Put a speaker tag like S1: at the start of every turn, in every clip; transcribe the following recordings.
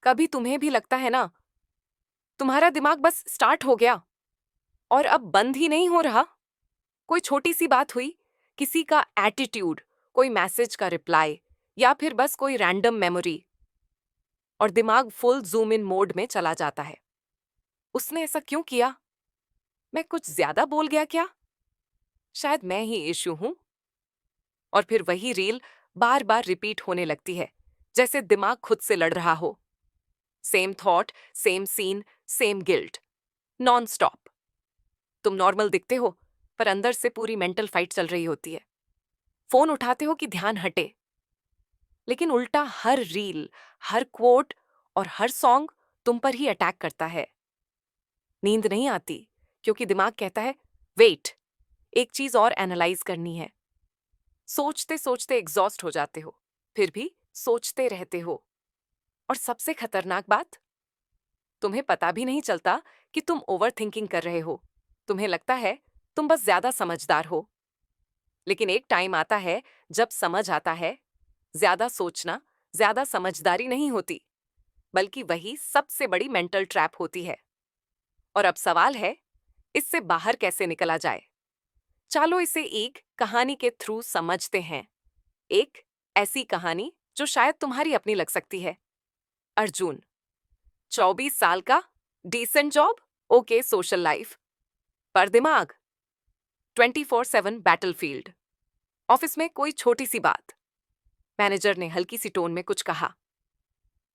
S1: कभी तुम्हें भी लगता है ना, तुम्हारा दिमाग बस स्टार्ट हो गया और अब बंद ही नहीं हो रहा? कोई छोटी सी बात हुई, किसी का एटीट्यूड, कोई मैसेज का रिप्लाई या फिर बस कोई रैंडम मेमोरी, और दिमाग फुल जूम इन मोड में चला जाता है। उसने ऐसा क्यों किया? मैं कुछ ज्यादा बोल गया क्या? शायद मैं ही इश्यू हूं। और फिर वही रील बार बार रिपीट होने लगती है, जैसे दिमाग खुद से लड़ रहा हो। Same thought, same scene, same guilt, non stop. तुम नॉर्मल दिखते हो, पर अंदर से पूरी मेंटल फाइट चल रही होती है। फोन उठाते हो कि ध्यान हटे, लेकिन उल्टा हर रील, हर क्वोट और हर सॉन्ग तुम पर ही अटैक करता है। नींद नहीं आती, क्योंकि दिमाग कहता है वेट, एक चीज और एनालाइज करनी है। सोचते सोचते एग्जॉस्ट हो जाते हो, फिर भी सोचते रहते हो। और सबसे खतरनाक बात, तुम्हें पता भी नहीं चलता कि तुम ओवर थिंकिंग कर रहे हो। तुम्हें लगता है तुम बस ज्यादा समझदार हो। लेकिन एक टाइम आता है जब समझ आता है, ज्यादा सोचना ज्यादा समझदारी नहीं होती, बल्कि वही सबसे बड़ी मेंटल ट्रैप होती है। और अब सवाल है, इससे बाहर कैसे निकला जाए? चलो इसे एक कहानी के थ्रू समझते हैं। एक ऐसी कहानी जो शायद तुम्हारी अपनी लग सकती है। अर्जुन, 24 साल का, decent job, okay social life, पर दिमाग 24/7 बैटलफील्ड। ऑफिस में कोई छोटी सी बात, मैनेजर ने हल्की सी टोन में कुछ कहा,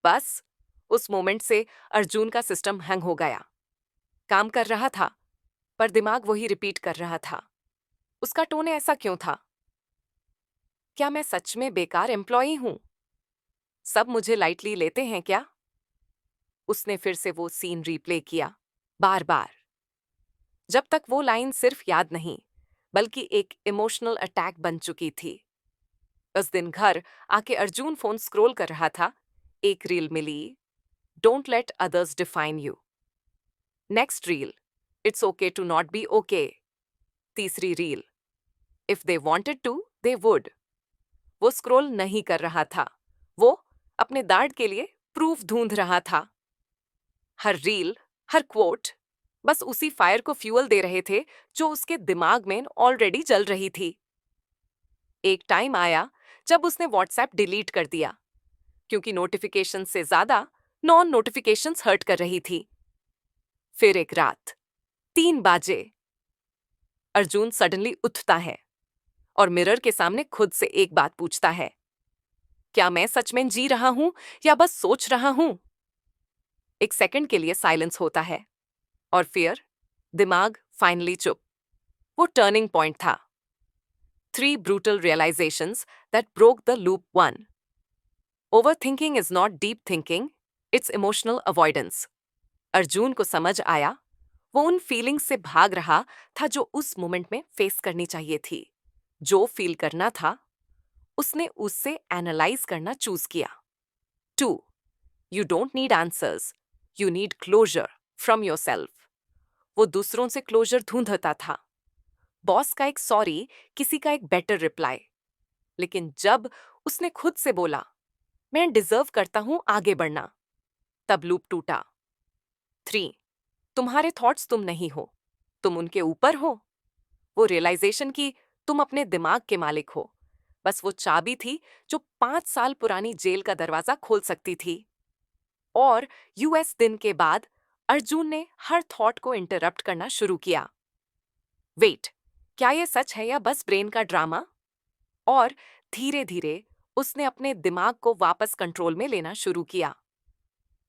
S1: बस उस मोमेंट से अर्जुन का सिस्टम हैंग हो गया। काम कर रहा था, पर दिमाग वही रिपीट कर रहा था। उसका टोन ऐसा क्यों था? क्या मैं सच में बेकार एम्प्लॉई हूं? सब मुझे लाइटली लेते हैं क्या? उसने फिर से वो सीन रीप्ले किया, बार बार, जब तक वो लाइन सिर्फ याद नहीं, बल्कि एक इमोशनल अटैक बन चुकी थी। उस दिन घर आके अर्जुन फोन स्क्रॉल कर रहा था। एक रील मिली, don't let others define you. Next reel, it's okay to not be okay. तीसरी reel, if they wanted to they would. वो स्क्रॉल नहीं कर रहा था, वो अपने दाढ़ के लिए प्रूफ ढूंढ रहा था। हर रील, हर क्वोट बस उसी फायर को फ्यूल दे रहे थे जो उसके दिमाग में ऑलरेडी जल रही थी। एक टाइम आया जब उसने व्हाट्सएप डिलीट कर दिया, क्योंकि नोटिफिकेशन से ज्यादा नॉन नोटिफिकेशंस हर्ट कर रही थी। फिर एक रात, 3 बजे, अर्जुन सडनली उठता है और मिरर के सामने खुद से एक बात पूछता है, क्या मैं सच में जी रहा हूं या बस सोच रहा हूं? एक सेकंड के लिए साइलेंस होता है, और फिर दिमाग फाइनली चुप। वो टर्निंग पॉइंट था। 3 brutal realizations that broke the loop. 1. Overthinking is not deep thinking, it's emotional avoidance. Arjun को समझ आया, वो उन फीलिंग्स से भाग रहा था जो उस मोमेंट में फेस करनी चाहिए थी। जो फील करना था, उसने उससे एनालाइज करना चूज किया। 2. You don't need answers, you need closure from yourself. वो दूसरों से क्लोजर ढूंढता था, बॉस का एक सॉरी, किसी का एक बेटर रिप्लाई। लेकिन जब उसने खुद से बोला, मैं डिजर्व करता हूं आगे बढ़ना, तब लूप टूटा। 3. तुम्हारे थॉट्स तुम नहीं हो, तुम उनके ऊपर हो। वो रियलाइजेशन की तुम अपने दिमाग के मालिक हो, बस वो चाबी थी जो 5 साल पुरानी जेल का दरवाजा खोल सकती थी। और यूएस दिन के बाद अर्जुन ने हर थॉट को इंटरप्ट करना शुरू किया। वेट, क्या ये सच है या बस ब्रेन का ड्रामा? और धीरे धीरे उसने अपने दिमाग को वापस कंट्रोल में लेना शुरू किया।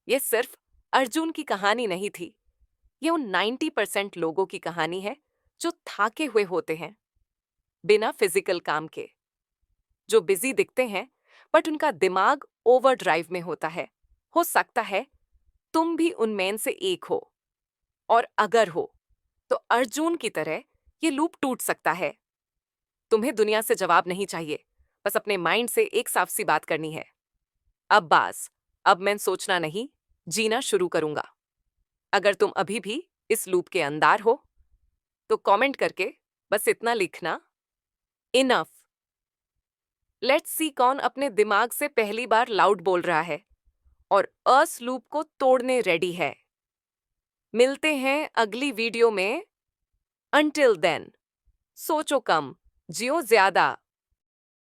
S1: ये सिर्फ अर्जुन की कहानी नहीं थी, ये उन 90% लोगों की कहानी है जो थाके हुए होते हैं, बिना फिजिकल काम के, जो बिजी दिखते हैं, बट उनका दिमाग ओवरड्राइव में होता है। हो सकता है तुम भी उनमें से एक हो, और अगर हो, तो अर्जुन की तरह ये लूप टूट सकता है। तुम्हें दुनिया से जवाब नहीं चाहिए, बस अपने माइंड से एक साफ सी बात करनी है, अब मैं सोचना नहीं, जीना शुरू करूंगा। अगर तुम अभी भी इस लूप के अंदर हो, तो कमेंट करके बस इतना लिखना, इनफ। लेट्स सी कौन अपने दिमाग से पहली बार लाउड बोल रहा है, और अस लूप को तोड़ने रेडी है। मिलते हैं अगली वीडियो में। अंटिल देन, सोचो कम, जियो ज्यादा।